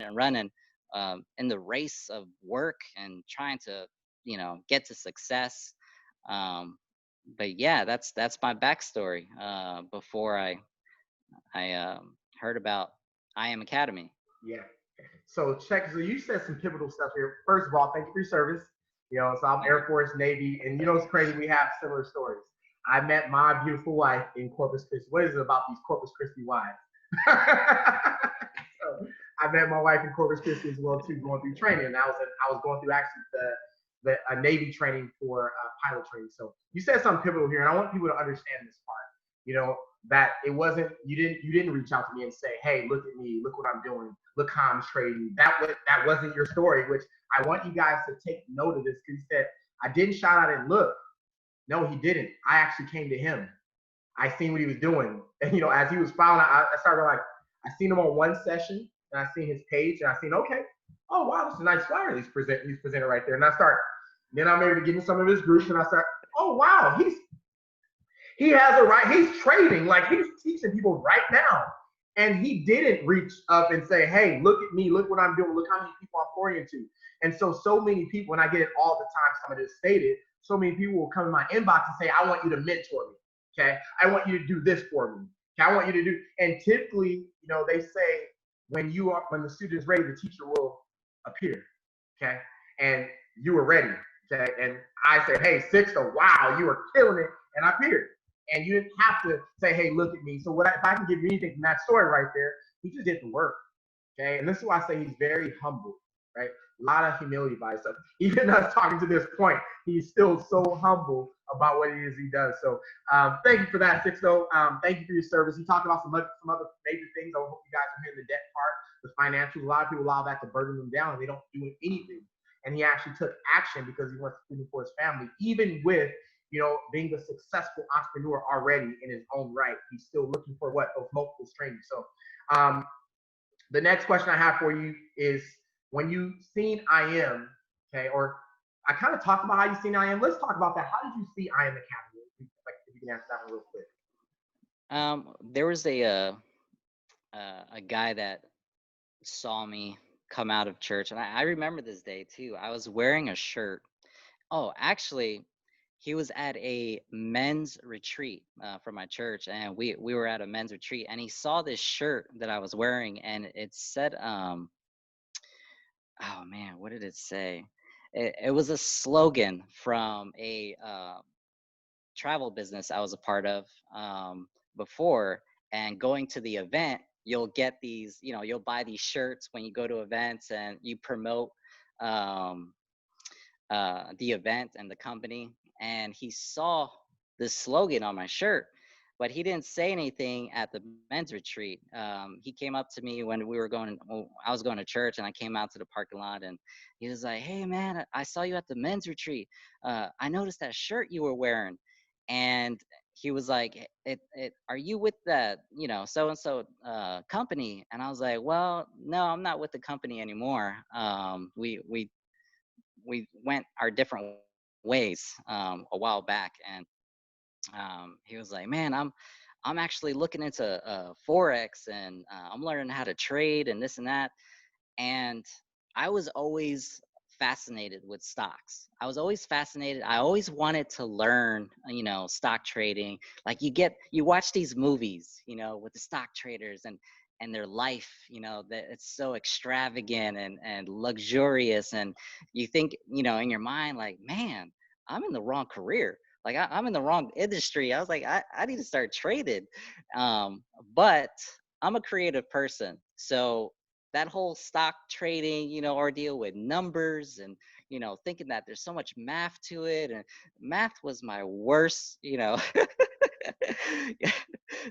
and running in the race of work and trying to, get to success. Um, but yeah, that's my backstory before I heard about I Am Academy. Yeah. So check. So you said some pivotal stuff here. First of all, thank you for your service. So I'm Air Force, Navy, and it's crazy. We have similar stories. I met my beautiful wife in Corpus Christi. What is it about these Corpus Christi wives? So I met my wife in Corpus Christi as well too, going through training. And I was going through actually the Navy training for pilot training. So you said something pivotal here, and I want people to understand this part. That it wasn't you didn't reach out to me and say, hey, look at me, look what I'm doing, look how I'm trading. That wasn't your story, which I want you guys to take note of this, because he said, I didn't shout out and look. No, he didn't. I actually came to him. I seen what he was doing. And as he was filing, I started like, I seen him on one session, and I seen his page, and I seen, okay, oh wow, this is a nice flyer he's presented right there. And then I'm able to get in some of his groups, and I start, oh wow, he has a right. He's trading, like he's teaching people right now. And he didn't reach up and say, hey, look at me, look what I'm doing, look how many people I'm pouring into. And so many people, and I get it all the time, some of this stated, so many people will come in my inbox and say, I want you to mentor me. Okay. I want you to do this for me. Okay. I want you to do, and typically, they say when the student is ready, the teacher will appear. Okay. And you were ready. Okay. And I said, hey, Sixto, wow, you are killing it. And I appeared. And you didn't have to say, hey, look at me. So if I can give you anything from that story right there, he just did the work. Okay. And this is why I say he's very humble, right? A lot of humility by himself. Even us talking to this point, he's still so humble about what it is he does. So thank you for that, Sixto. Thank you for your service. He talked about some other major things. I hope you guys are hearing the debt part, the financials. A lot of people allow that to burden them down, and they don't do anything. And he actually took action because he wants to do for his family, even with being a successful entrepreneur already in his own right. He's still looking for those multiple streams. So the next question I have for you is, when you seen I Am, okay, or I kind of talked about how you seen I Am. Let's talk about that. How did you see I Am Academy? If you can answer that one real quick. There was a guy that saw me come out of church, and I remember this day too. I was wearing a shirt. Oh, actually, he was at a men's retreat for my church, and we were at a men's retreat, and he saw this shirt that I was wearing, and it said, oh man, what did it say? It was a slogan from a travel business I was a part of before. And going to the event, you'll get these, you'll buy these shirts when you go to events and you promote um, the event and the company. And he saw this slogan on my shirt, but he didn't say anything at the men's retreat. He came up to me when I was going to church, and I came out to the parking lot, and he was like, hey man, I saw you at the men's retreat. I noticed that shirt you were wearing. And he was like, are you with that, so-and-so company? And I was like, well, no, I'm not with the company anymore. We went our different ways a while back. And he was like, man, I'm actually looking into Forex, and I'm learning how to trade and this and that. And I was always fascinated with stocks. I was always fascinated. I always wanted to learn, stock trading. Like you watch these movies, with the stock traders and their life, that it's so extravagant and luxurious. And you think, in your mind, like, man, I'm in the wrong career. Like I'm in the wrong industry. I was like, I need to start trading. But I'm a creative person. So that whole stock trading, ordeal with numbers and, thinking that there's so much math to it. And math was my worst,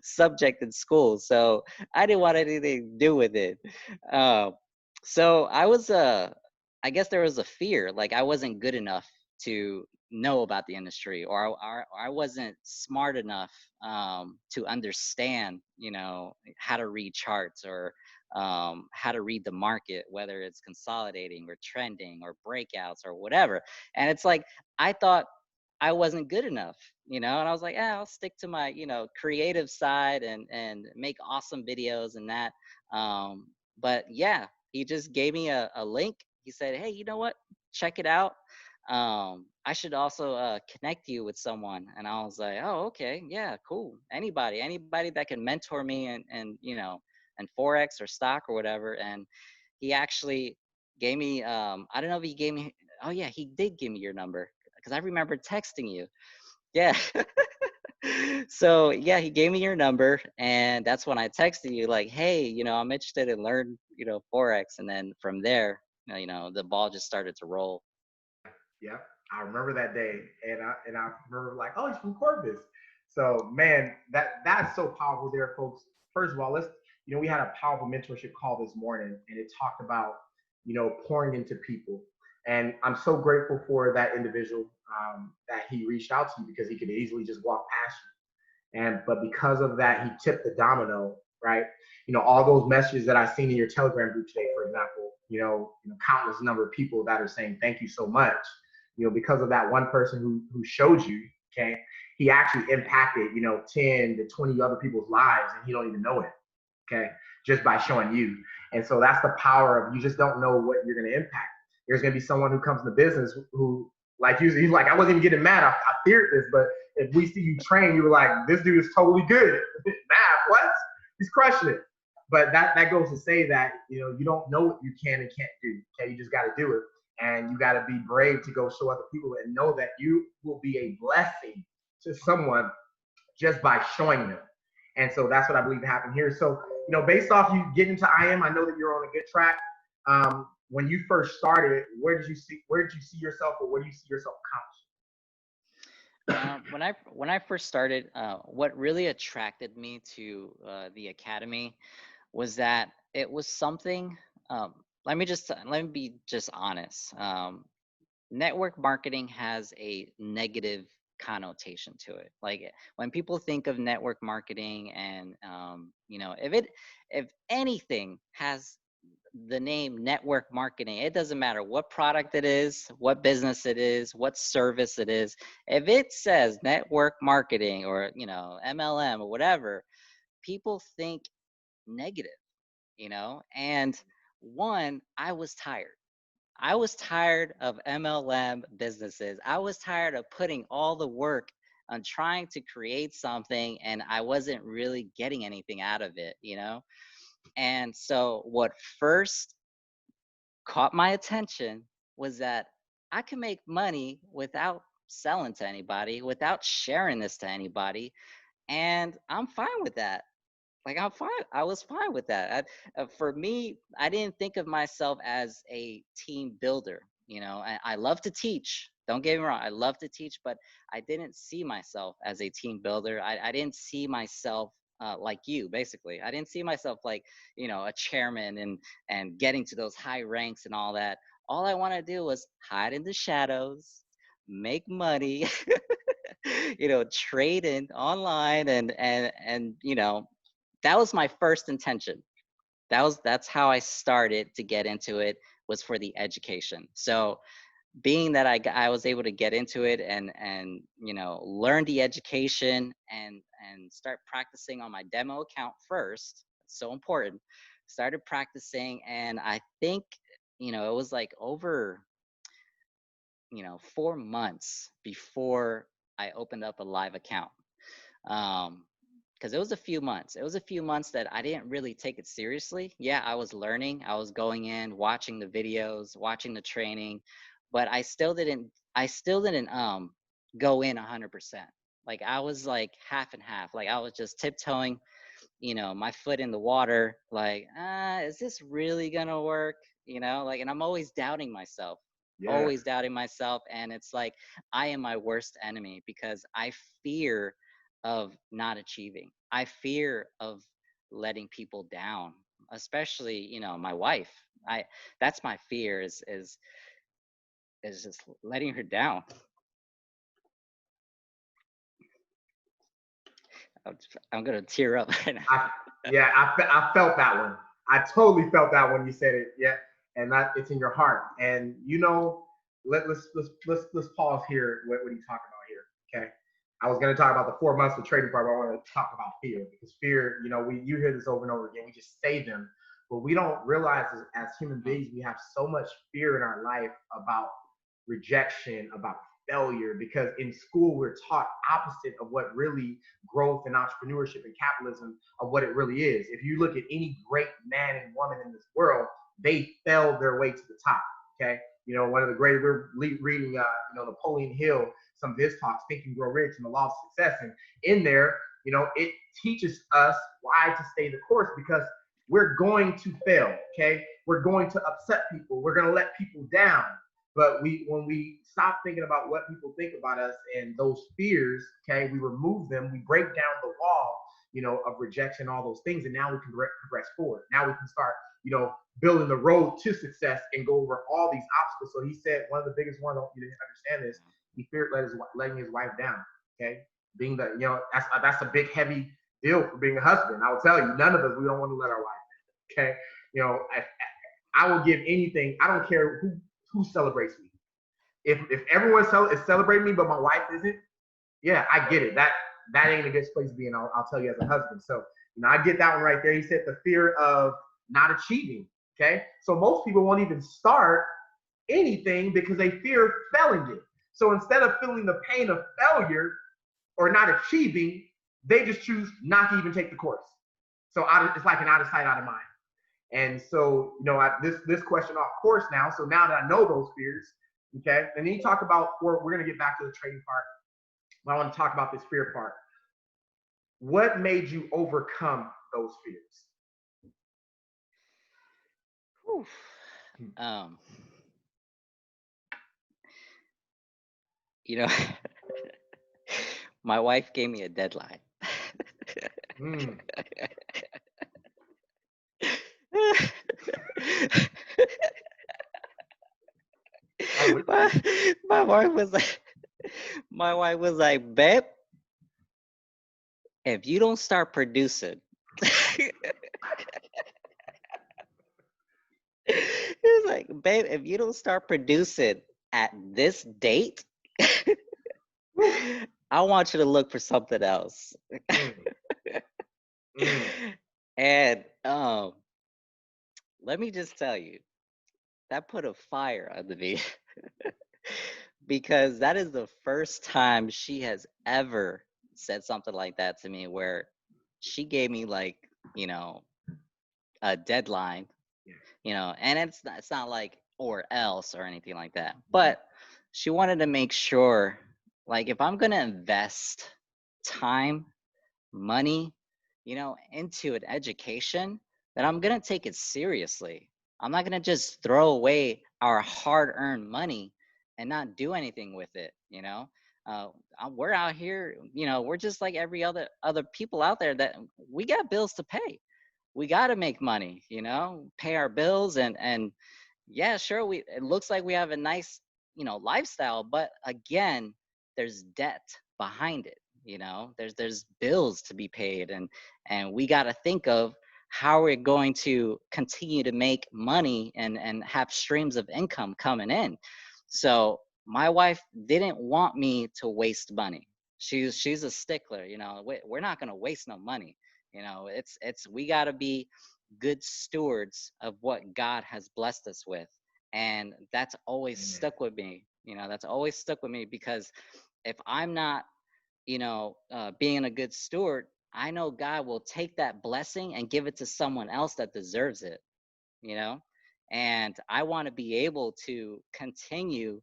subject in school. So I didn't want anything to do with it. So I guess there was a fear, like I wasn't good enough to know about the industry, or I wasn't smart enough to understand, how to read charts, or how to read the market, whether it's consolidating or trending or breakouts or whatever. And it's like, I thought I wasn't good enough, and I was like, I'll stick to my, creative side and make awesome videos and that. But yeah, He just gave me a link. He said, hey, you know what? Check it out. I should also connect you with someone. And I was like, oh, okay, yeah, cool. Anybody that can mentor me and and Forex or stock or whatever. And he actually gave me, I don't know if he gave me, oh yeah, he did give me your number because I remember texting you. Yeah. So yeah, he gave me your number, and that's when I texted you like, hey, I'm interested in learn, Forex. And then from there, the ball just started to roll. Yeah, I remember that day, and I remember like, oh, he's from Corpus. So man, that's so powerful there, folks. First of all, we had a powerful mentorship call this morning, and it talked about pouring into people, and I'm so grateful for that individual that he reached out to you because he could easily just walk past you, and but because of that, he tipped the domino, right? All those messages that I seen in your Telegram group today, for example, countless number of people that are saying thank you so much, because of that one person who showed you, okay, he actually impacted, 10 to 20 other people's lives and he don't even know it, okay, just by showing you. And so that's the power of, you just don't know what you're going to impact. There's going to be someone who comes into business who, like you, he's like, I wasn't even getting mad. I feared this, but if we see you train, you were like, this dude is totally good. Math, what? He's crushing it. But that goes to say that, you don't know what you can and can't do. Okay, you just got to do it. And you got to be brave to go show other people and know that you will be a blessing to someone just by showing them. And so that's what I believe happened here. So, based off you getting to IM, I know that you're on a good track. When you first started, where did you see yourself, or where do you see yourself When I first started, what really attracted me to the academy was that it was something. Let me be just honest. Network marketing has a negative connotation to it. Like when people think of network marketing, and if anything has the name network marketing, it doesn't matter what product it is, what business it is, what service it is. If it says network marketing or MLM or whatever, people think negative. And one, I was tired of MLM businesses. I was tired of putting all the work on trying to create something and I wasn't really getting anything out of it. And so what first caught my attention was that I can make money without selling to anybody, without sharing this to anybody, and I'm fine with that. Like I'm fine. I was fine with that. For me, I didn't think of myself as a team builder. I love to teach. Don't get me wrong. I love to teach, but I didn't see myself as a team builder. I didn't see myself like you, basically. I didn't see myself like, a chairman and getting to those high ranks and all that. All I want to do was hide in the shadows, make money, trading online and that was my first intention. That's how I started to get into it, was for the education. So being that I was able to get into it and learn the education and start practicing on my demo account first. It's so important. Started practicing, and I think it was like over 4 months before I opened up a live account. Because it was a few months. It was a few months that I didn't really take it seriously. Yeah, I was learning. I was going in, watching the videos, watching the training, but I still didn't go in 100%. Like I was like half and half. Like I was just tiptoeing, my foot in the water, like, is this really gonna work? Like, and I'm coming? always doubting myself. And it's like, I am my worst enemy because I fear of not achieving. I fear of letting people down, especially, my wife. That's my fear is just letting her down. I'm gonna tear up right now. Yeah, I felt that one. I totally felt that when you said it. Yeah, and that it's in your heart. And let's pause here. What are you talking about here? Okay, I was going to talk about the 4 months of trading part, but I want to talk about fear because fear. You hear this over and over again. We just say them, But we don't realize as human Mm, beings, we have so much fear in our life about rejection, about failure, because in school we're taught opposite of what really growth and entrepreneurship and capitalism of what it really is. If you look at any great man and woman in this world, they failed their way to the top. Okay, one of the great, we're reading, Napoleon Hill, some of his talks, Think and Grow Rich and the Law of Success, and in there, it teaches us why to stay the course, because we're going to fail. Okay, we're going to upset people. We're going to let people down. But when we stop thinking about what people think about us and those fears, okay, we remove them, we break down the wall, of rejection, all those things, and now we can progress forward. Now we can start, building the road to success and go over all these obstacles. So he said one of the biggest ones, I want you to understand this, he feared letting his wife down. Okay, being the, that's a big heavy deal for being a husband. I will tell you, none of us, we don't want to let our wife down. Okay, I will give anything. I don't care who celebrates me. If everyone is celebrating me, but my wife isn't, yeah, I get it. That ain't a good place to be in. I'll tell you as a husband. So I get that one right there. He said the fear of not achieving. Okay, so most people won't even start anything because they fear failing it. So instead of feeling the pain of failure or not achieving, they just choose not to even take the course. So it's like an out of sight, out of mind. And so, this question off course now. So now that I know those fears, okay, and then you talk about, we're going to get back to the trading part. But I want to talk about this fear part. What made you overcome those fears? whew. Um, you know, my wife gave me a deadline. Mm. my wife was like, babe, if you don't start producing, it was like, babe, if you don't start producing at this date, I want you to look for something else. Mm. Mm. And let me just tell you, that put a fire under me because that is the first time she has ever said something like that to me, where she gave me like, you know, a deadline, Yeah. and it's not like or else or anything like that. But she wanted to make sure, like, if I'm gonna invest time, money, into an education, that I'm gonna take it seriously. I'm not gonna just throw away our hard-earned money and not do anything with it. Uh, we're out here, we're just like every other people out there, that we got bills to pay. We got to make money, pay our bills, and yeah, sure, it looks like we have a nice, lifestyle, but again, there's debt behind it. There's bills to be paid, and we got to think of how we're going to continue to make money and have streams of income coming in. So my wife didn't want me to waste money. She's a stickler. We're not going to waste no money. It's we got to be good stewards of what God has blessed us with. And that's always Amen. stuck with me. That's always stuck with me, because if I'm not, being a good steward, I know God will take that blessing and give it to someone else that deserves it, you know? And I want to be able to continue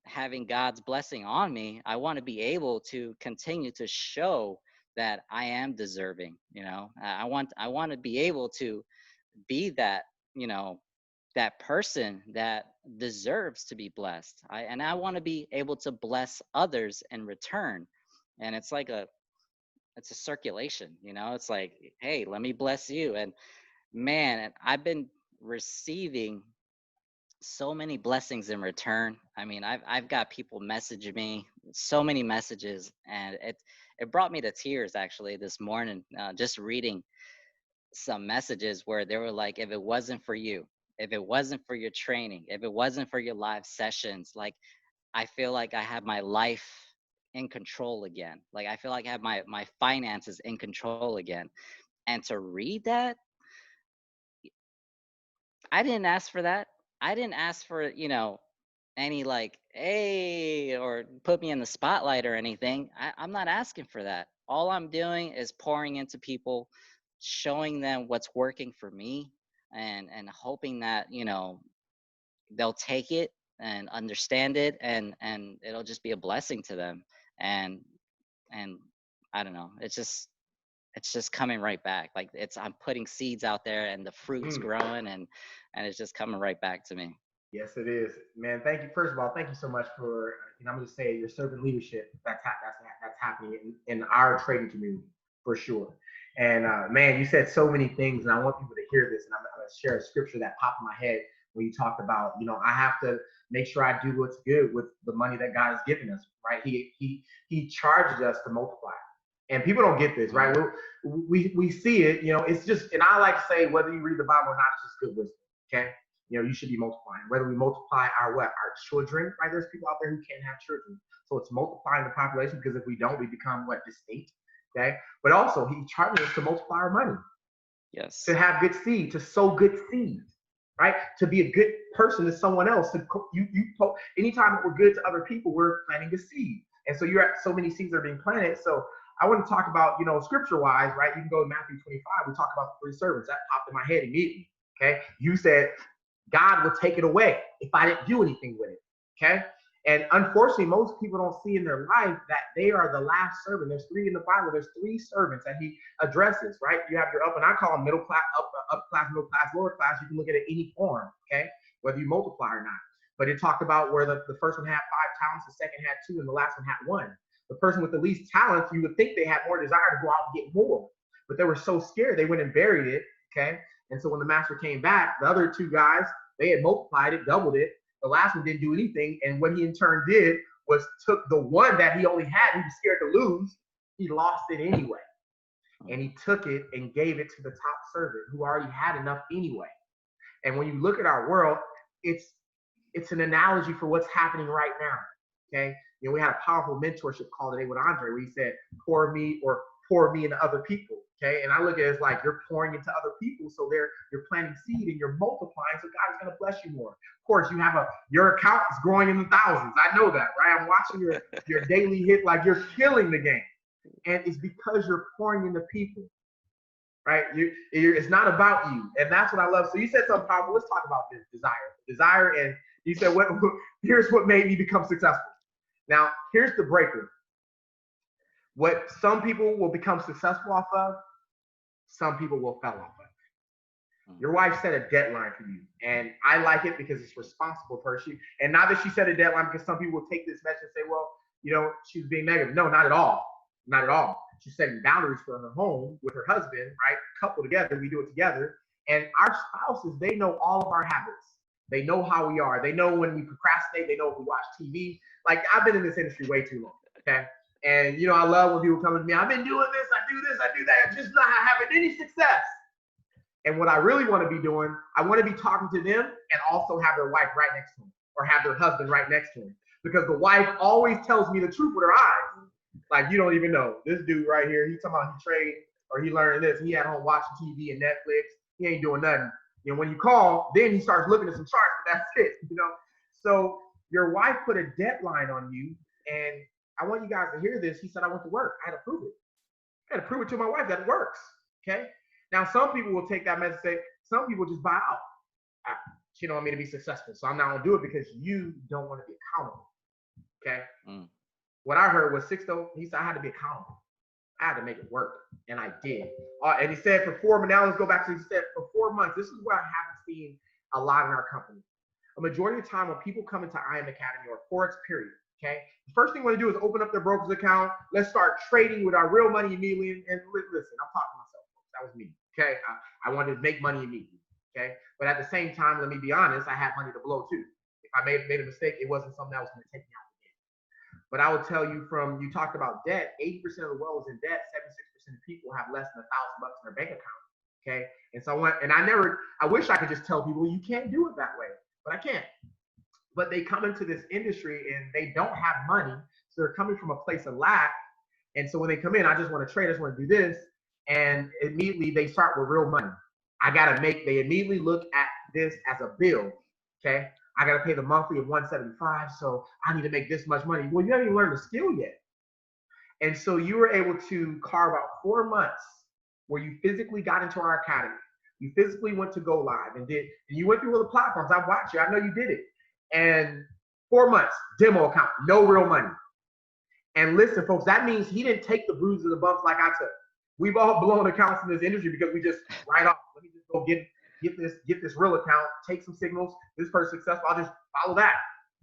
having God's blessing on me. I want to be able to continue to show that I am deserving. I want to be able to be that, that person that deserves to be blessed. I want to be able to bless others in return. And it's a circulation. It's like, hey, let me bless you. And man, and I've been receiving so many blessings in return. I mean, I've got people messaging me, so many messages, and it brought me to tears actually this morning, just reading some messages where they were like, if it wasn't for you, if it wasn't for your training, if it wasn't for your live sessions, like, I feel like I have my life in control again. Like, I feel like I have my finances in control again. And to read that, I didn't ask for that. I didn't ask for, any like, hey, or put me in the spotlight or anything. I'm not asking for that. All I'm doing is pouring into people, showing them what's working for me, and hoping that, they'll take it and understand it, and it'll just be a blessing to them. And and I don't know. It's just coming right back. Like, I'm putting seeds out there and the fruit's Mm. growing, and it's just coming right back to me. Yes, it is, man. Thank you. First of all, thank you so much for, I'm going to say, your servant leadership. That's happening in our trading community for sure. And man, you said so many things, and I want people to hear this. And I'm going to share a scripture that popped in my head when you talked about, I have to make sure I do what's good with the money that God has given us. Right? He charges us to multiply. And people don't get this, right? Mm, We see it, it's just, and I like to say, whether you read the Bible or not, it's just good wisdom. Okay. You should be multiplying. Whether we multiply our what? Our children, right? There's people out there who can't have children. So it's multiplying the population, because if we don't, we become what? Distinct. Okay. But also, he charges us to multiply our money, to yes. have good seed, to sow good seed, right? To be a good person to someone else. Anytime that we're good to other people, we're planting a seed. And so you're at so many seeds are being planted. So I want to talk about, scripture wise, right? You can go to Matthew 25. We talk about the three servants. That popped in my head immediately. Okay. You said God will take it away if I didn't do anything with it. Okay. And unfortunately, most people don't see in their life that they are the last servant. There's three in the Bible. There's three servants that he addresses, right? You have your up, and I call them middle class, up class, middle class, lower class. You can look at it any form, okay? Whether you multiply or not. But it talked about where the first one had 5 talents, the second had 2, and the last one had 1. The person with the least talents, you would think they had more desire to go out and get more. But they were so scared, they went and buried it, okay? And so when the master came back, the other 2 guys, they had multiplied it, doubled it. The last one didn't do anything. And what he in turn did was took the one that he only had, he was scared to lose, he lost it anyway. And he took it and gave it to the top servant who already had enough anyway. And when you look at our world, it's an analogy for what's happening right now. Okay. We had a powerful mentorship call today with Andre where he said, pour me into other people. Okay. And I look at it as like you're pouring into other people. So you're planting seed and you're multiplying. So God is going to bless you more. Of course, your account is growing in the thousands. I know that, right? I'm watching your daily hit, like you're killing the game. And it's because you're pouring into people, right? It's not about you. And that's what I love. So you said something powerful. Let's talk about this desire. And you said, here's what made me become successful. Now, here's the breaker. What some people will become successful off of, some people will fail off of. Your wife set a deadline for you. And I like it because it's responsible for her. And not that she set a deadline because some people will take this message and say, well, she's being negative. No, not at all. Not at all. She's setting boundaries for her home with her husband, right? Couple together, we do it together. And our spouses, they know all of our habits. They know how we are. They know when we procrastinate. They know if we watch TV. Like, I've been in this industry way too long, okay? And, I love when people come to me, I've been doing this, I do that. I'm just not having any success. And what I really want to be doing, I want to be talking to them and also have their wife right next to them or have their husband right next to them. Because the wife always tells me the truth with her eyes. Like, you don't even know. This dude right here, he's talking about he trade or he learned this. He at home watching TV and Netflix. He ain't doing nothing. When you call, then he starts looking at some charts, but that's it, So your wife put a deadline on you, and I want you guys to hear this. He said, I went to work. I had to prove it. I had to prove it to my wife that it works, okay? Now, some people will take that message and say, some people just buy out. She don't want me to be successful, so I'm not going to do it because you don't want to be accountable, okay? What I heard was Sixto, he said, I had to be accountable. I had to make it work, and I did. And he said for 4 months, now let's go back to, he said for 4 months, this is what I haven't seen a lot in our company. A majority of the time when people come into IM Academy or Forex period, okay, the first thing we want to do is open up their broker's account. Let's start trading with our real money immediately. And listen, I'm talking to myself, folks. That was me, okay? I wanted to make money immediately, okay? But at the same time, let me be honest, I had money to blow too. If I made a mistake, it wasn't something that was going to take me out. But I will tell you you talked about debt, 80% of the world is in debt, 76% of people have less than $1,000 in their bank account, okay? And so I wish I could just tell people you can't do it that way, but I can't. But they come into this industry and they don't have money, so they're coming from a place of lack. And so when they come in, I just want to trade, I just want to do this, and immediately they start with real money. They immediately look at this as a bill. Okay, I got to pay the monthly of 175, so I need to make this much money. Well, you haven't even learned the skill yet. And so you were able to carve out 4 months where you physically got into our academy. You physically went to go live and you went through all the platforms. I've watched you. I know you did it. And 4 months, demo account, no real money. And listen, folks, that means he didn't take the bruises and the bumps like I took. We've all blown accounts in this industry because we just write off. Let me just go get this real account, take some signals. This person's successful. I'll just follow that.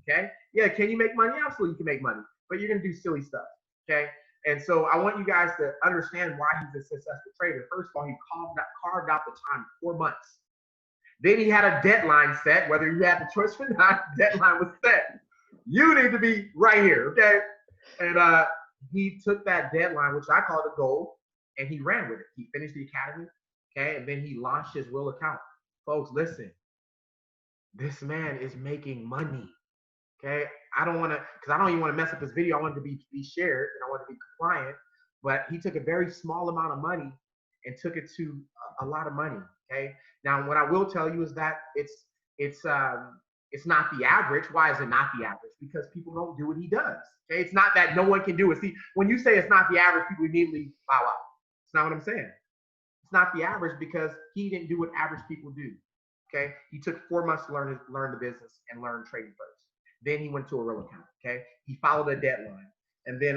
Okay. Yeah. Can you make money? Absolutely, you can make money, but you're gonna do silly stuff. Okay. And so I want you guys to understand why he's a successful trader. First of all, he carved out the time, 4 months. Then he had a deadline set, whether you had the choice or not, the deadline was set. You need to be right here, okay? And he took that deadline, which I call the goal, and he ran with it. He finished the academy, okay? And then he launched his real account. Folks, listen, this man is making money, okay? I don't want to, because I don't even want to mess up this video. I want it to be shared, and I want it to be compliant. But he took a very small amount of money and took it to a lot of money, okay? Now, what I will tell you is that it's not the average. Why is it not the average? Because people don't do what he does. Okay, it's not that no one can do it. See, when you say it's not the average, people immediately bow out. It's not what I'm saying. It's not the average because he didn't do what average people do. Okay, he took 4 months to learn the business and learn trading first. Then he went to a real account. Okay, he followed a deadline, and then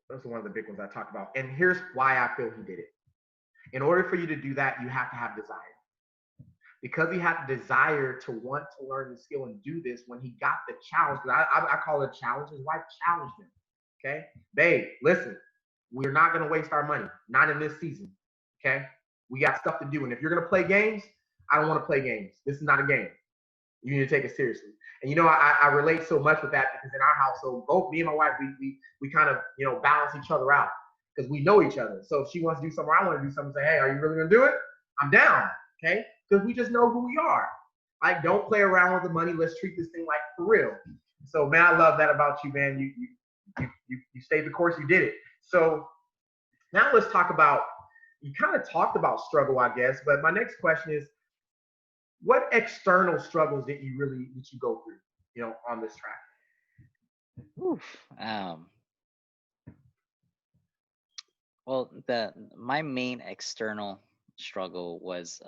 those are one of the big ones I talked about. And here's why I feel he did it. In order for you to do that, you have to have desire. Because he had the desire to want to learn the skill and do this, when he got the challenge, because I call it a challenge, his wife challenged him. Okay, babe, listen, we're not going to waste our money, not in this season. Okay, we got stuff to do. And if you're going to play games, I don't want to play games. This is not a game. You need to take it seriously. And you know, I relate so much with that because in our household, both me and my wife, we kind of, you know, balance each other out because we know each other. So if she wants to do something, I want to do something, say, hey, are you really going to do it? I'm down. Okay, because we just know who we are. Like, don't play around with the money. Let's treat this thing like for real. So, man, I love that about you, man. You stayed the course. You did it. So now let's talk about. You kind of talked about struggle, I guess. But my next question is, what external struggles did you go through, you know, on this track? Oof. Well, my main external struggle was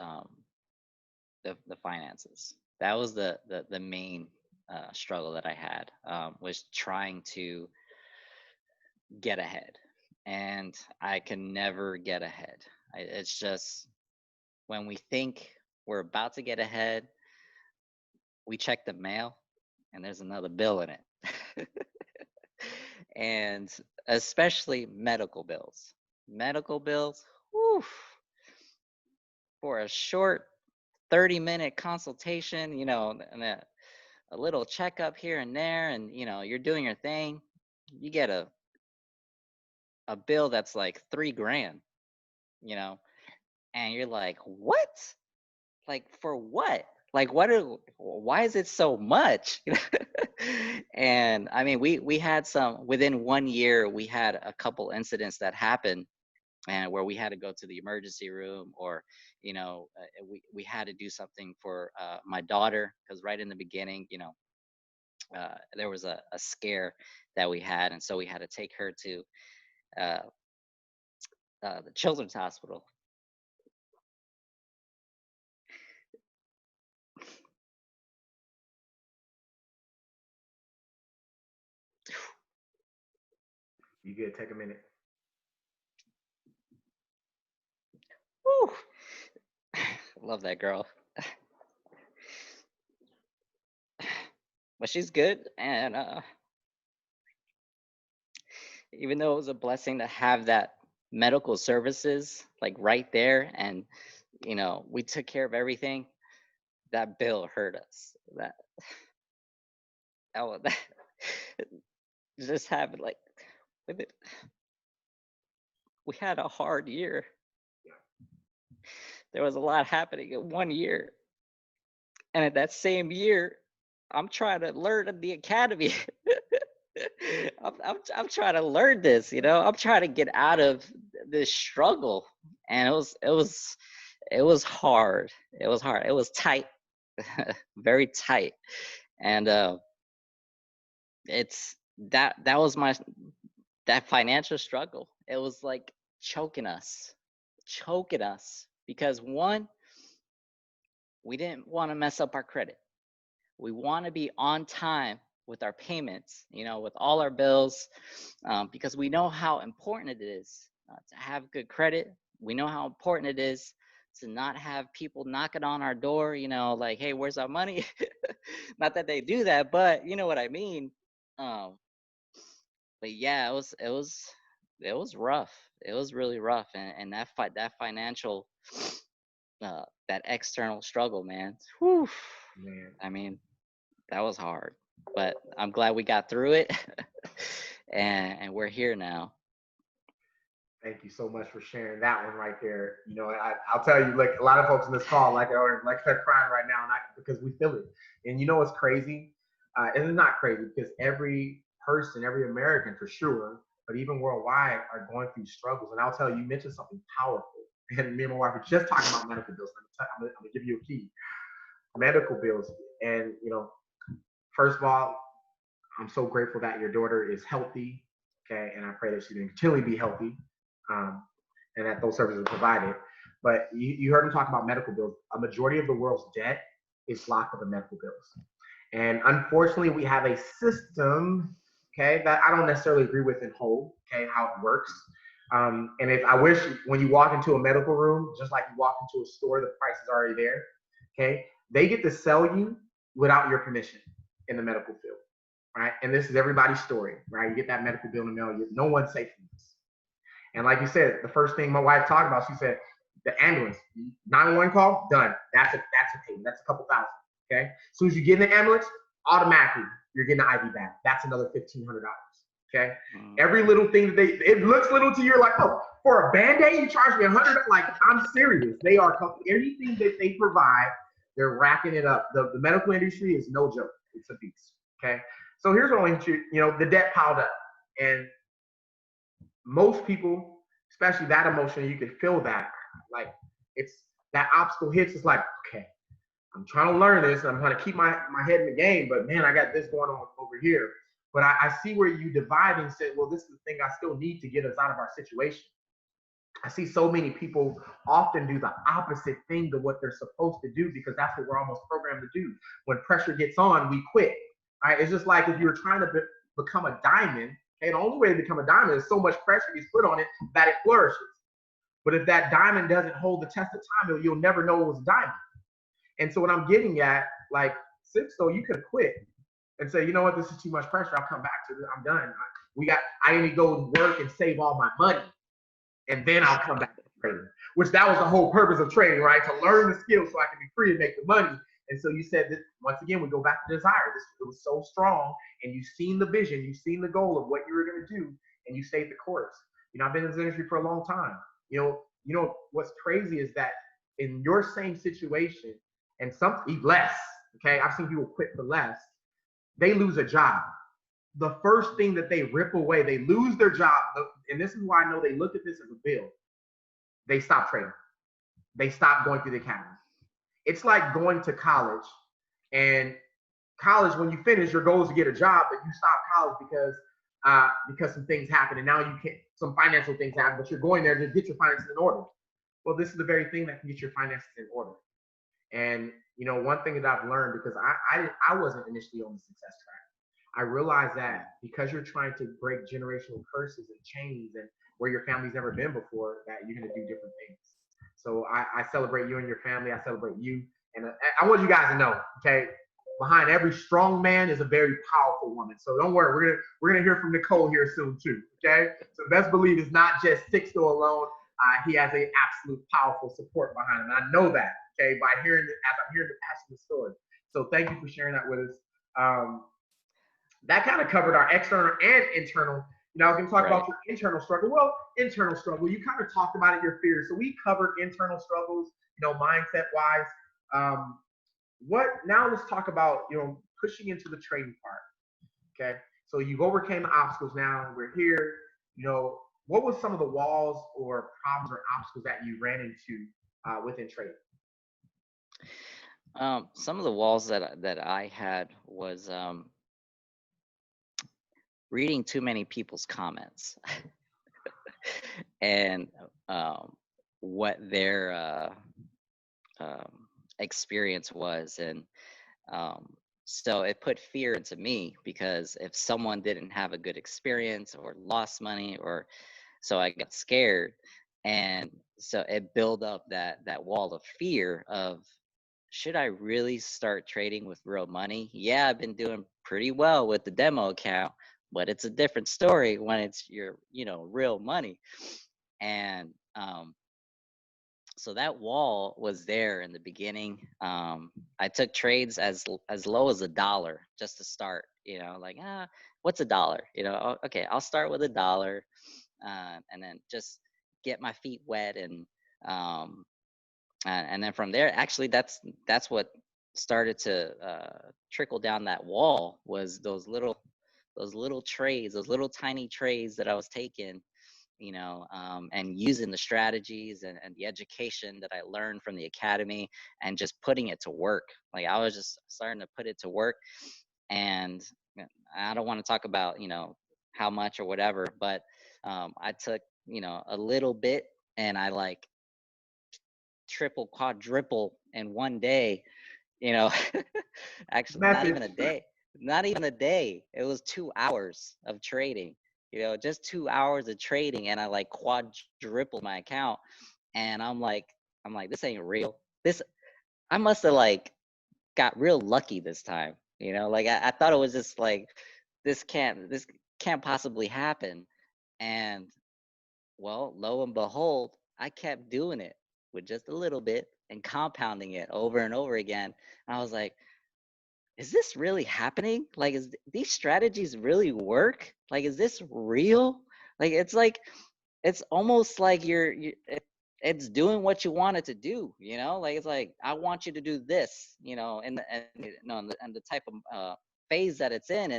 the finances. That was the main struggle that I had, was trying to get ahead, and I can never get ahead. It's just when we think we're about to get ahead, we check the mail, and there's another bill in it. And especially medical bills. Medical bills, whew, for a short 30-minute consultation, you know, and a little checkup here and there, and you know, you're doing your thing, you get a bill that's like $3,000, you know, and you're like, what? Like, for what? Like, why is it so much? And I mean, we had some, within 1 year, we had a couple incidents that happened, and where we had to go to the emergency room, or you know, we had to do something for my daughter, because right in the beginning, you know, there was a scare that we had, and so we had to take her to uh, the children's hospital. You good? Take a minute. Woo! Love that girl. But she's good, and even though it was a blessing to have that medical services like right there, and you know, we took care of everything, that bill hurt us. That just happened, like, with it. We had a hard year. There was a lot happening in 1 year, and in that same year, I'm trying to learn at the academy. I'm trying to learn this, you know. I'm trying to get out of this struggle, and it was hard. It was hard. It was tight, very tight. And it's that was my that financial struggle. It was like choking us because one, we didn't want to mess up our credit. We want to be on time with our payments, you know, with all our bills, because we know how important it is to have good credit. We know how important it is to not have people knocking on our door, you know, like, hey, where's our money? Not that they do that, but you know what I mean. Um, but yeah, it was rough. It was really rough, and that financial that external struggle, man. Whew, Man. I mean, that was hard, but I'm glad we got through it, and we're here now. Thank you so much for sharing that one right there. You know, I'll tell you, like a lot of folks in this call, like they're crying right now, not because we feel it. And you know what's crazy? And it's not crazy because every person, every American for sure, but even worldwide, are going through struggles. And I'll tell you, you mentioned something powerful. And me and my wife were just talking about medical bills. I'm gonna give you a key. Medical bills, and you know, first of all, I'm so grateful that your daughter is healthy. Okay, and I pray that she can continually be healthy, um, and that those services are provided. But you heard him talk about medical bills. A majority of the world's debt is locked up in medical bills, and unfortunately, we have a system, okay, that I don't necessarily agree with in whole. Okay, how it works. And if I wish when you walk into a medical room, just like you walk into a store, the price is already there. Okay, they get to sell you without your permission in the medical field, right? And this is everybody's story, right? You get that medical bill in the mail, no one's safe from this. And like you said, the first thing my wife talked about, she said, the ambulance, 911 call, done. That's a payment. That's a couple thousand. Okay. As soon as you get in the ambulance, automatically you're getting an IV back. That's another $1,500. Okay. Mm, Every little thing that it looks little to you, you're like, oh, for a band-aid, you charge me 100. Like, I'm serious. They are anything that they provide, they're racking it up. The medical industry is no joke. It's a beast. Okay. So here's what I want you, you know, the debt piled up. And most people, especially that emotion, you can feel that. Like it's that obstacle hits, it's like, okay, I'm trying to learn this and I'm trying to keep my head in the game, but man, I got this going on over here. But I see where you divide and said, well, this is the thing I still need to get us out of our situation. I see so many people often do the opposite thing to what they're supposed to do because that's what we're almost programmed to do. When pressure gets on, we quit. All right, it's just like if you're trying to become a diamond. Okay, the only way to become a diamond is so much pressure is put on it that it flourishes. But if that diamond doesn't hold the test of time, you'll never know it was a diamond. And so what I'm getting at, like Sixto, you could quit and say, you know what, this is too much pressure. I'll come back to it. I'm done. I need to go work and save all my money, and then I'll come back to trading. Which that was the whole purpose of trading, right? To learn the skills so I can be free and make the money. And so you said that once again, we go back to desire. It was so strong, and you've seen the vision, you've seen the goal of what you were going to do, and you stayed the course. You know, I've been in this industry for a long time. You know what's crazy is that in your same situation, and some eat less. Okay, I've seen people quit for less. They lose a job. The first thing that they rip away, they lose their job, and this is why I know they look at this as a bill. They stop trading. They stop going through the academy. It's like going to college, and college, when you finish, your goal is to get a job, but you stop college because some things happen, and now you can't. Some financial things happen, but you're going there to get your finances in order. Well, this is the very thing that can get your finances in order. And you know, one thing that I've learned, because I wasn't initially on the success track. I realized that because you're trying to break generational curses and chains and where your family's never been before, that you're going to do different things. So I celebrate you and your family. I celebrate you. And I want you guys to know, okay, behind every strong man is a very powerful woman. So don't worry, we're gonna hear from Nicole here soon too. Okay, so best believe it's not just Sixto alone. He has an absolute powerful support behind him. And I know that, okay, by hearing it as I'm hearing the passion of the story. So thank you for sharing that with us. That kind of covered our external and internal. You know, I was going to talk right. about your internal struggle. Well, internal struggle, you kind of talked about it, your fears. So we covered internal struggles, you know, mindset wise. Now let's talk about, you know, pushing into the trading part. Okay. So you've overcame the obstacles now. We're here. You know, what was some of the walls or problems or obstacles that you ran into within trading? Some of the walls that I had was reading too many people's comments and what their experience was, and um, so it put fear into me because if someone didn't have a good experience or lost money, or so I got scared, and so it built up that wall of fear of, should I really start trading with real money? Yeah, I've been doing pretty well with the demo account, but it's a different story when it's your, real money. And so that wall was there in the beginning. I took trades as low as $1 just to start. Like, what's $1? Okay, I'll start with $1, and then just get my feet wet, um, and then from there, actually, that's what started to trickle down that wall, was those little trades, those little tiny trades that I was taking, and using the strategies and the education that I learned from the academy, and just putting it to work. Like, I was just starting to put it to work. And I don't want to talk about, how much or whatever, but I took, a little bit, and I like triple, quadruple in one day, you know. Actually, not Method. even a day. Not even a day. It was 2 hours of trading. Just 2 hours of trading, and I like quadrupled my account. And I'm like, this ain't real. This I must have like got real lucky this time. Like I thought it was just like, this can't possibly happen. And well, lo and behold, I kept doing it with just a little bit and compounding it over and over again. And I was like, is this really happening? Like, these strategies really work? Like, is this real? Like, it's almost like it's doing what you want it to do, Like, it's like, I want you to do this, and the type of phase that it's in.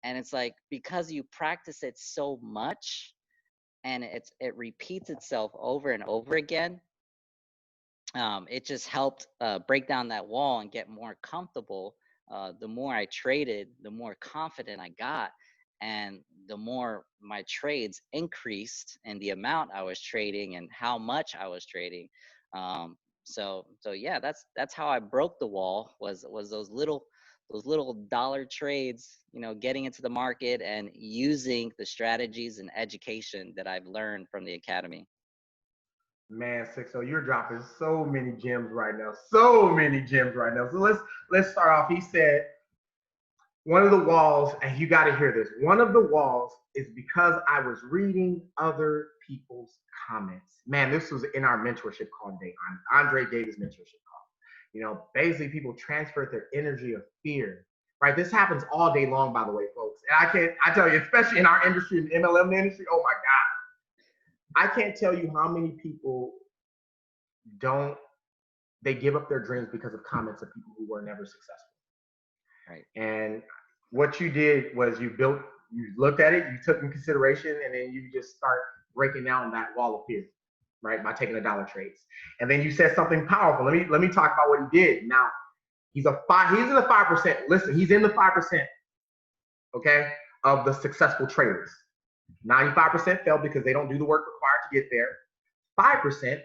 And it's like, because you practice it so much, and it repeats itself over and over again, it just helped break down that wall and get more comfortable. The more I traded, the more confident I got, and the more my trades increased, and the amount I was trading and how much I was trading. So yeah, that's how I broke the wall. Was those little dollar trades, getting into the market and using the strategies and education that I've learned from the academy. Man, Sixto, you're dropping so many gems right now. So many gems right now. So let's start off. He said one of the walls, and you got to hear this. One of the walls is because I was reading other people's comments. Man, this was in our mentorship call day. Andre Davis mentorship call. Basically people transfer their energy of fear. Right. This happens all day long, by the way, folks. And I tell you, especially in our industry, in the MLM industry, oh my God. I can't tell you how many people don't they give up their dreams because of comments of people who were never successful. Right. And what you did was you looked at it, you took in consideration, and then you just start breaking down that wall of fear, right? By taking the dollar trades. And then you said something powerful. Let me talk about what he did. Now, he's in the 5%. Listen, he's in the 5%, okay, of the successful traders. 95% fail because they don't do the work required to get there. 5%,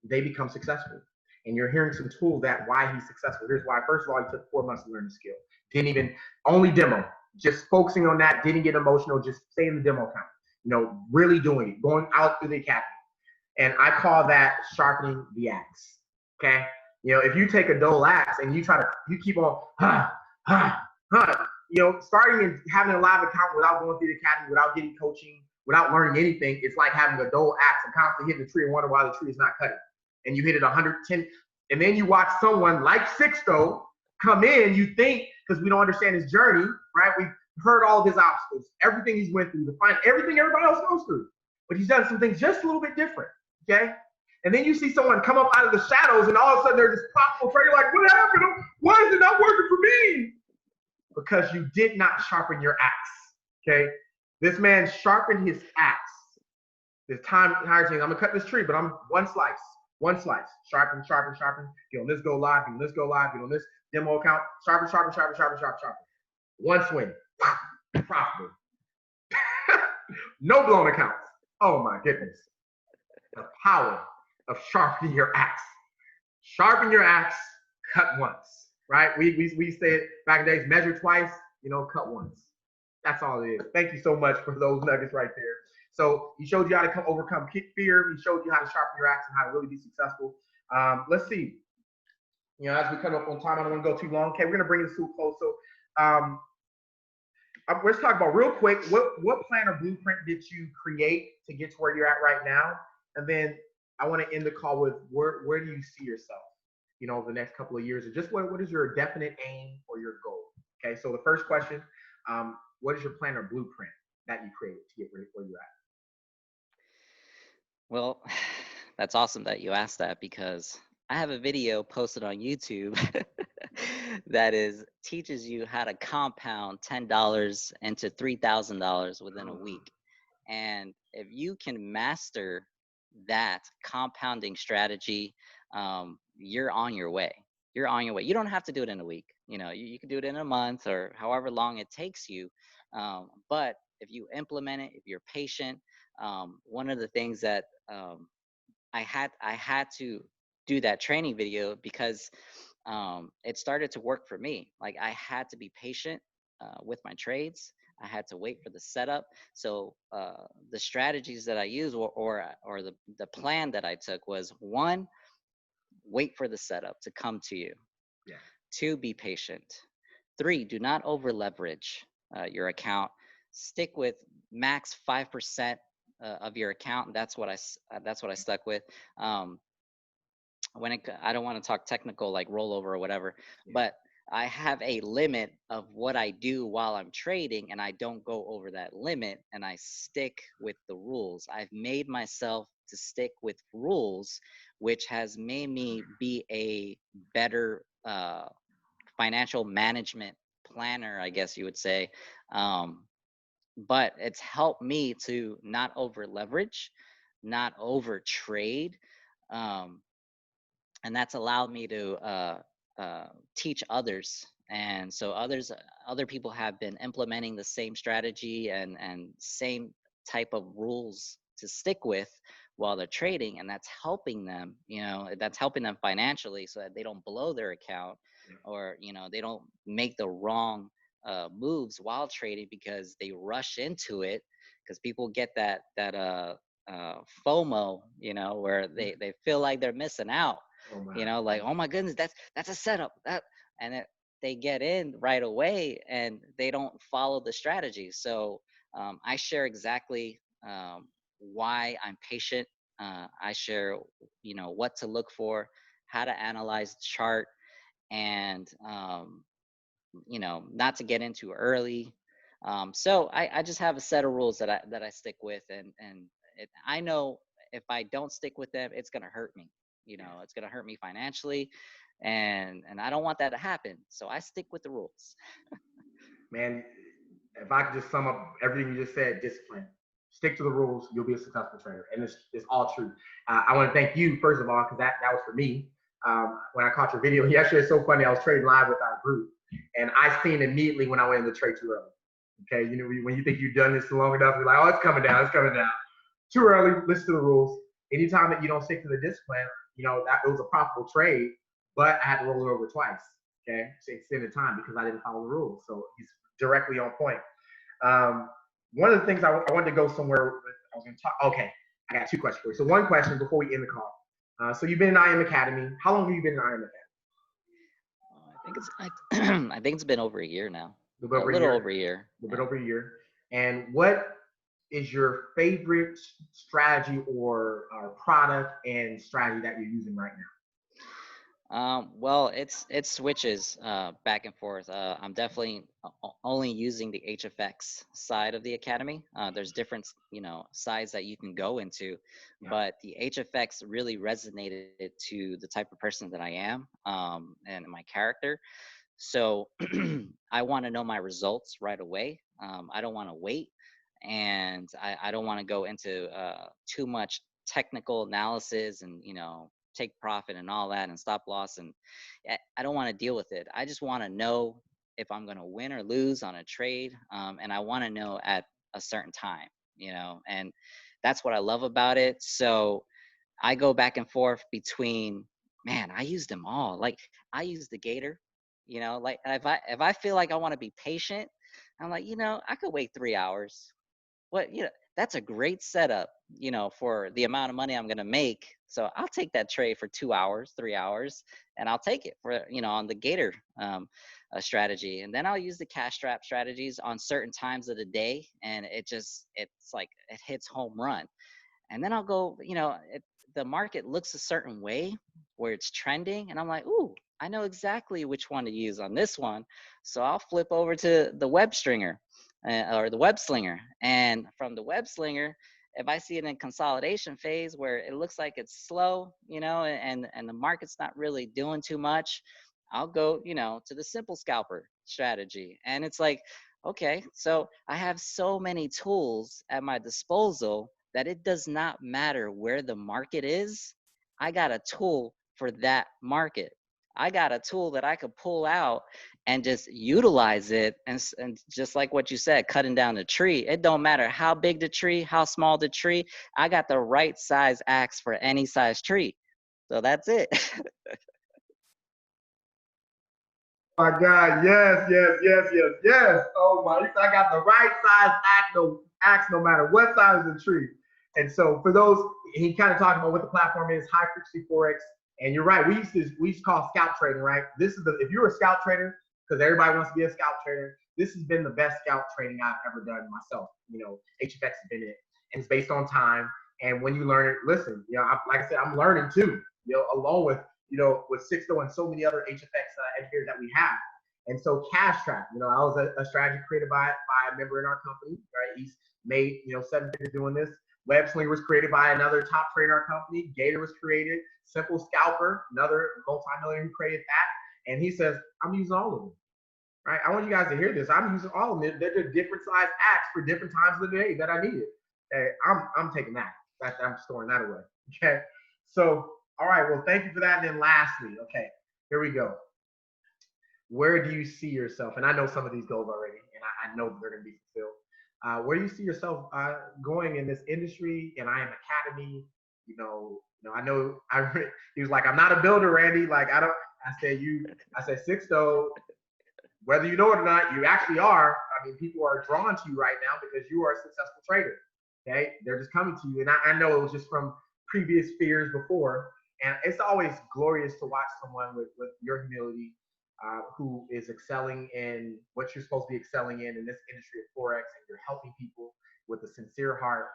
they become successful. And you're hearing some tools that why he's successful. Here's why. First of all, he took 4 months to learn the skill. Didn't even, only demo. Just focusing on that, didn't get emotional, just stay in the demo account. Really doing it, going out through the academy. And I call that sharpening the axe. Okay? If you take a dull axe and you keep on, starting and having a live account without going through the academy, without getting coaching, without learning anything, it's like having a dull axe and constantly hitting the tree and wonder why the tree is not cutting. And you hit it 110, and then you watch someone like Sixto come in, you think, because we don't understand his journey, right? We've heard all of his obstacles, everything he's went through, to find everything everybody else goes through. But he's done some things just a little bit different, okay? And then you see someone come up out of the shadows, and all of a sudden they're this profitable trader. Like, what happened? Why is it not working for me? Because you did not sharpen your axe, okay? This man sharpened his axe. There's time, higher things. I'm gonna cut this tree, but I'm one slice. One slice. Sharpen, sharpen, sharpen. Get on this go live. Get on this go live. Get on this demo account. Sharpen, sharpen, sharpen, sharpen, sharpen, sharpen. One swing. Profitable. No blown accounts. Oh my goodness. The power of sharpening your axe. Sharpen your axe, cut once. Right? We said back in the days, measure twice, cut once. That's all it is. Thank you so much for those nuggets right there. So he showed you how to overcome fear. He showed you how to sharpen your axe and how to really be successful. Let's see. As we come up on time, I don't want to go too long. Okay, we're gonna bring this to a close. So let's talk about real quick. What plan or blueprint did you create to get to where you're at right now? And then I want to end the call with where do you see yourself? Over the next couple of years, or just what is your definite aim or your goal? Okay, so the first question, what is your plan or blueprint that you created to get where you're at? Well, that's awesome that you asked that, because I have a video posted on YouTube that teaches you how to compound $10 into $3,000 within a week. And if you can master that compounding strategy, you're on your way. You're on your way. You don't have to do it in a week. You can do it in a month or however long it takes you. But if you implement it, if you're patient, one of the things that I had to do that training video, because it started to work for me. Like, I had to be patient with my trades. I had to wait for the setup. So the strategies that I used, or the plan that I took, was: one, wait for the setup to come to you. Yeah. Two, be patient. Three, do not over leverage your account. Stick with max 5% of your account. That's what I stuck with. I don't want to talk technical like rollover or whatever, but I have a limit of what I do while I'm trading, and I don't go over that limit, and I stick with the rules. I've made myself to stick with rules, which has made me be a better financial management planner, I guess you would say. But it's helped me to not over leverage, not over trade. Um, and that's allowed me to teach others. And so other people have been implementing the same strategy and same type of rules to stick with while they're trading, and that's helping them. That's helping them financially, so that they don't blow their account, or they don't make the wrong moves while trading, because they rush into it. Because people get FOMO, where they feel like they're missing out. Like, oh my goodness, that's a setup. They get in right away, and they don't follow the strategy. So I share exactly why I'm patient. I share, what to look for, how to analyze the chart, and not to get into early. So I just have a set of rules that I stick with, and I know if I don't stick with them, it's gonna hurt me. It's gonna hurt me financially, and I don't want that to happen. So I stick with the rules. Man, if I could just sum up everything you just said: discipline. Stick to the rules, you'll be a successful trader. And it's all true. I want to thank you, first of all, because that was for me. When I caught your video yesterday, it's so funny. I was trading live with our group, and I seen immediately when I went in the trade too early. Okay, when you think you've done this long enough, you're like, oh, it's coming down, it's coming down. Too early, listen to the rules. Anytime that you don't stick to the discipline, that it was a profitable trade, but I had to roll it over twice. Okay, to extend the time because I didn't follow the rules. So he's directly on point. One of the things I wanted to go somewhere with, I was going to talk. Okay, I got two questions for you. So one question before we end the call. So you've been in IM Academy. How long have you been in IM Academy? I think it's been over a year now. A little over a year. A little bit over a year. And what is your favorite strategy or product and strategy that you're using right now? Well, it switches back and forth. I'm definitely only using the HFX side of the academy. There's different, sides that you can go into, but the HFX really resonated to the type of person that I am, and my character. So I want to know my results right away. I don't want to wait, and I don't want to go into too much technical analysis and take profit and all that and stop loss. And I don't want to deal with it. I just want to know if I'm going to win or lose on a trade. And I want to know at a certain time, and that's what I love about it. So I go back and forth between, man, I use them all. Like I use the gator, like if I feel like I want to be patient, I'm like, I could wait 3 hours. What, that's a great setup, for the amount of money I'm going to make. So I'll take that trade for 2 hours, 3 hours, and I'll take it for, on the gator strategy. And then I'll use the cash trap strategies on certain times of the day. And it's like it hits home run. And then I'll go, the market looks a certain way where it's trending. And I'm like, ooh, I know exactly which one to use on this one. So I'll flip over to the web stringer or the web slinger. And from the web slinger, if I see it in consolidation phase where it looks like it's slow, and the market's not really doing too much, I'll go, to the simple scalper strategy. And it's like, okay, so I have so many tools at my disposal that it does not matter where the market is. I got a tool for that market. I got a tool that I could pull out and just utilize it. And just like what you said, cutting down the tree, it don't matter how big the tree, how small the tree. I got the right size axe for any size tree. So that's it. My God, yes, yes, yes, yes, yes. Oh my, he said, I got the right size axe no matter what size of the tree. And so for those, he kind of talked about what the platform is, high frequency Forex. And you're right, we used to call scalp trading, right? This is if you're a scalp trader, because everybody wants to be a scalp trader, this has been the best scalp trading I've ever done myself. HFX has been it. And it's based on time. And when you learn it, listen, like I said, I'm learning too, along with Sixto and so many other HFX educators that we have. And so cash trap, I was a strategy created by a member in our company, right? He's made, 7 figures doing this. Web Slinger was created by another top trader in our company. Gator was created. Simple Scalper, another multi-millionaire who created that. And he says, I'm using all of them, right? I want you guys to hear this. I'm using all of them. They're different size acts for different times of the day that I need it. Okay, I'm taking that. I'm storing that away. Okay. So, all right. Well, thank you for that. And then lastly, okay, here we go. Where do you see yourself? And I know some of these goals already, and I know that they're going to be fulfilled. Where do you see yourself going in this industry? And I am Academy. I know. He was like, I'm not a builder, Randy. Like I don't. I said Sixto. Whether you know it or not, you actually are. I mean, people are drawn to you right now because you are a successful trader. Okay, they're just coming to you, and I know it was just from previous fears before. And it's always glorious to watch someone with your humility who is excelling in what you're supposed to be excelling in this industry of Forex, and you're helping people with a sincere heart.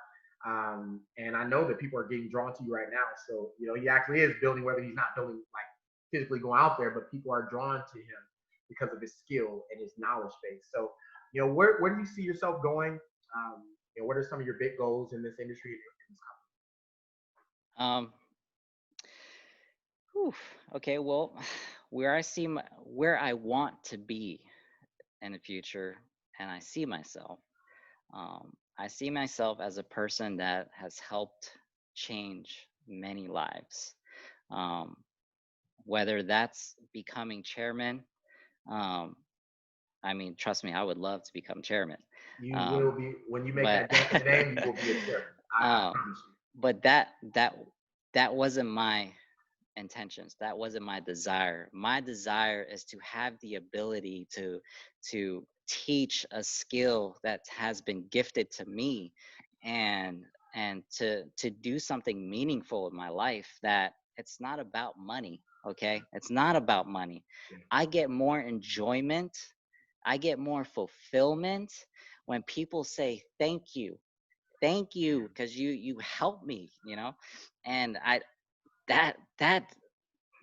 And I know that people are getting drawn to you right now. So, he actually is building, whether he's not building like physically going out there, but people are drawn to him because of his skill and his knowledge base. So, where do you see yourself going? What are some of your big goals in this industry? um, whew, okay, well, where I want to be in the future, and I see myself as a person that has helped change many lives. Um, whether that's becoming chairman, um, I mean, trust me, I would love to become chairman. You will Um, be, when you make but that jump in the name, you will be a chairman. I um, promise you. but that wasn't my intentions. That wasn't my desire. My desire is to have the ability to teach a skill that has been gifted to me, and to do something meaningful in my life. That it's not about money. Okay, it's not about money. Yeah. I get more enjoyment, I get more fulfillment when people say thank you, because you helped me, and that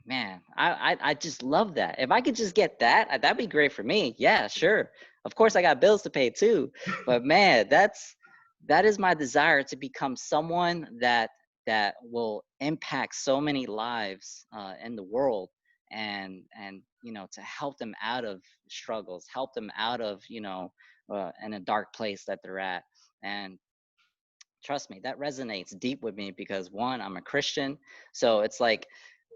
man, I just love that. If I could just get that, that'd be great for me. Yeah, sure. Of course, I got bills to pay too, but man, that is my desire, to become someone that will impact so many lives in the world, and to help them out of struggles, help them out of in a dark place that they're at, and trust me, that resonates deep with me because one, I'm a Christian. So it's like,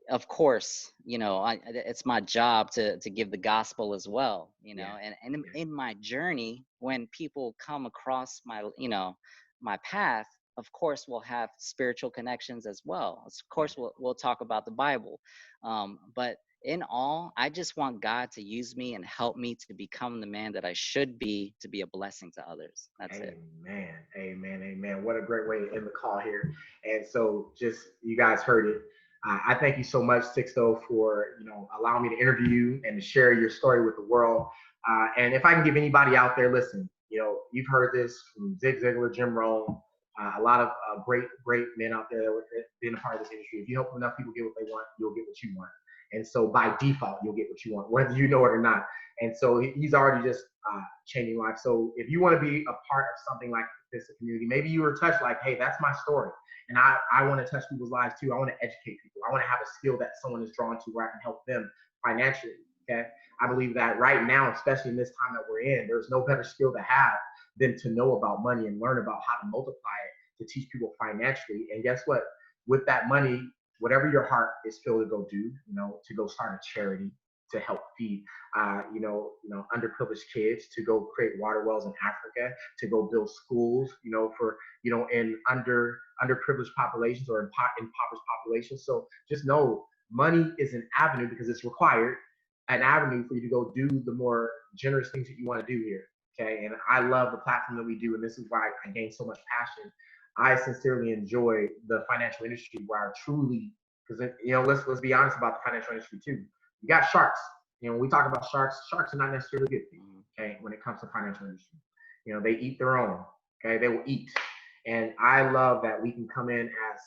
of course, it's my job to give the gospel as well, Yeah. and in my journey, when people come across my path, of course, we'll have spiritual connections as well. Of Yeah. course, we'll talk about the Bible. But in all, I just want God to use me and help me to become the man that I should be to be a blessing to others. That's it. Amen. Amen. Amen. What a great way to end the call here. And so just you guys heard it. I thank you so much, Sixto, for allowing me to interview you and to share your story with the world. And if I can give anybody out there, listen, you've heard this from Zig Ziglar, Jim Rohn, a lot of great men out there that were being a part of this industry. If you help enough people get what they want, you'll get what you want. And so by default, you'll get what you want, whether you know it or not. And so he's already just changing lives. So if you want to be a part of something like this community, maybe you were touched like, hey, that's my story. And I want to touch people's lives too. I want to educate people. I want to have a skill that someone is drawn to where I can help them financially. Okay. I believe that right now, especially in this time that we're in, there's no better skill to have than to know about money and learn about how to multiply it to teach people financially. And guess what? With that money, whatever your heart is filled to go do, to go start a charity, to help feed, underprivileged kids, to go create water wells in Africa, to go build schools, for, in underprivileged populations or impoverished populations. So just know money is an avenue because it's required, an avenue for you to go do the more generous things that you want to do here. Okay. And I love the platform that we do. And this is why I gain so much passion. I sincerely enjoy the financial industry where I truly, because let's be honest about the financial industry too. You got sharks. When we talk about sharks are not necessarily good things. Okay, when it comes to financial industry, they eat their own. Okay, they will eat, and I love that we can come in as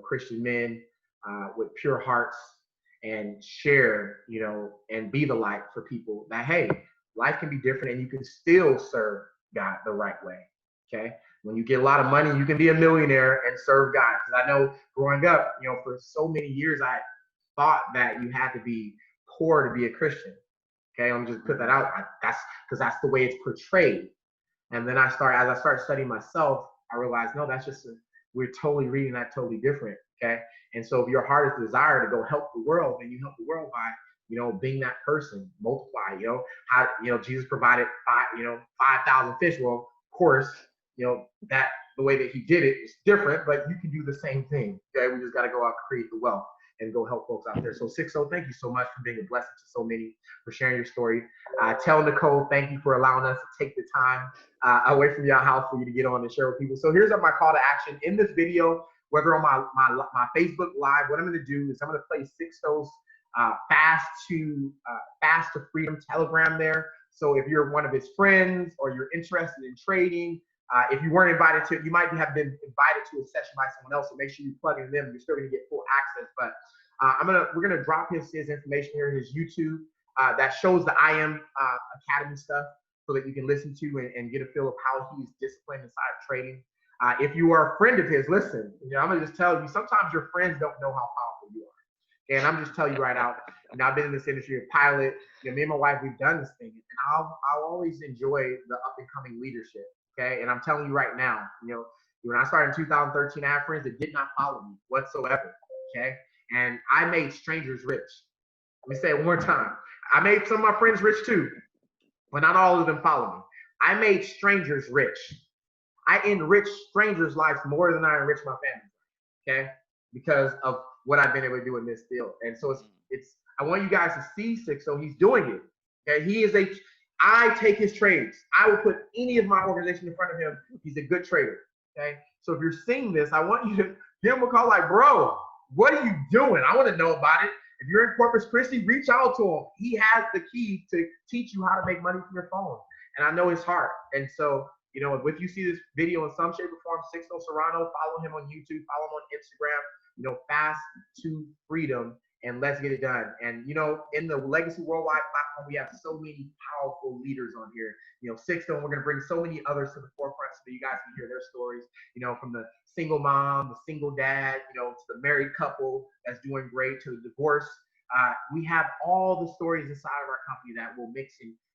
Christian men with pure hearts and share, and be the light for people that hey, life can be different and you can still serve God the right way. Okay, when you get a lot of money, you can be a millionaire and serve God. Because I know growing up, for so many years, I thought that you had to be poor to be a Christian. Okay, let me just put that out. That's because that's the way it's portrayed. And then as I started studying myself, I realized no, we're totally reading that totally different. Okay, and so if your heart is desire to go help the world, then you help the world by being that person, multiply. How Jesus provided 5,000 fish. Well, of course, that the way that he did it is different, but you can do the same thing. Okay, we just got to go out and create the wealth and go help folks out there. So Sixto, thank you so much for being a blessing to so many, for sharing your story. Tell Nicole, thank you for allowing us to take the time away from your house for you to get on and share with people. So here's my call to action. In this video, whether on my Facebook Live, what I'm going to do is I'm going to play Sixto's Fast to Freedom Telegram there. So if you're one of his friends or you're interested in trading, if you weren't invited to, you might have been invited to a session by someone else. So make sure you plug in them. You're still going to get full access. But we're gonna drop his information here, his YouTube that shows the IM Academy stuff, so that you can listen to and get a feel of how he's disciplined inside of trading. If you are a friend of his, listen. I'm gonna just tell you. Sometimes your friends don't know how powerful you are, and I'm just telling you right out. I've been in this industry of pilot. Me and my wife, we've done this thing, and I'll always enjoy the up and coming leadership. Okay, and I'm telling you right now, when I started in 2013, I had friends that did not follow me whatsoever. Okay, and I made strangers rich. Let me say it one more time. I made some of my friends rich too, but not all of them follow me. I made strangers rich. I enrich strangers' lives more than I enrich my family. Okay, because of what I've been able to do in this field. And so it's I want you guys to see Sixto. He's doing it. Okay, I take his trades. I will put any of my organization in front of him. He's a good trader. Okay, so if you're seeing this, I want you to give him a call. Like, bro, what are you doing? I want to know about it. If you're in Corpus Christi, reach out to him. He has the key to teach you how to make money from your phone. And I know his heart. And so, if you see this video in some shape or form, Sixto Serrano, follow him on YouTube, follow him on Instagram, Fast to Freedom, and let's get it done. And, in the Legacy Worldwide platform, we have so many powerful leaders on here. Sixto, and we're going to bring so many others to the forefront so that you guys can hear their stories, from the single mom, the single dad, to the married couple that's doing great, to the divorce. We have all the stories inside of our company that will mix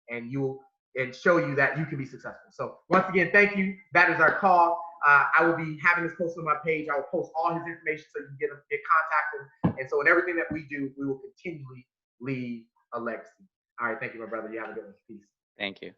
and show you that you can be successful. So once again, thank you. That is our call. I will be having this posted on my page. I will post all his information so you can get contact him. And so in everything that we do, we will continually leave a legacy. All right, thank you, my brother. You have a good one. Peace. Thank you.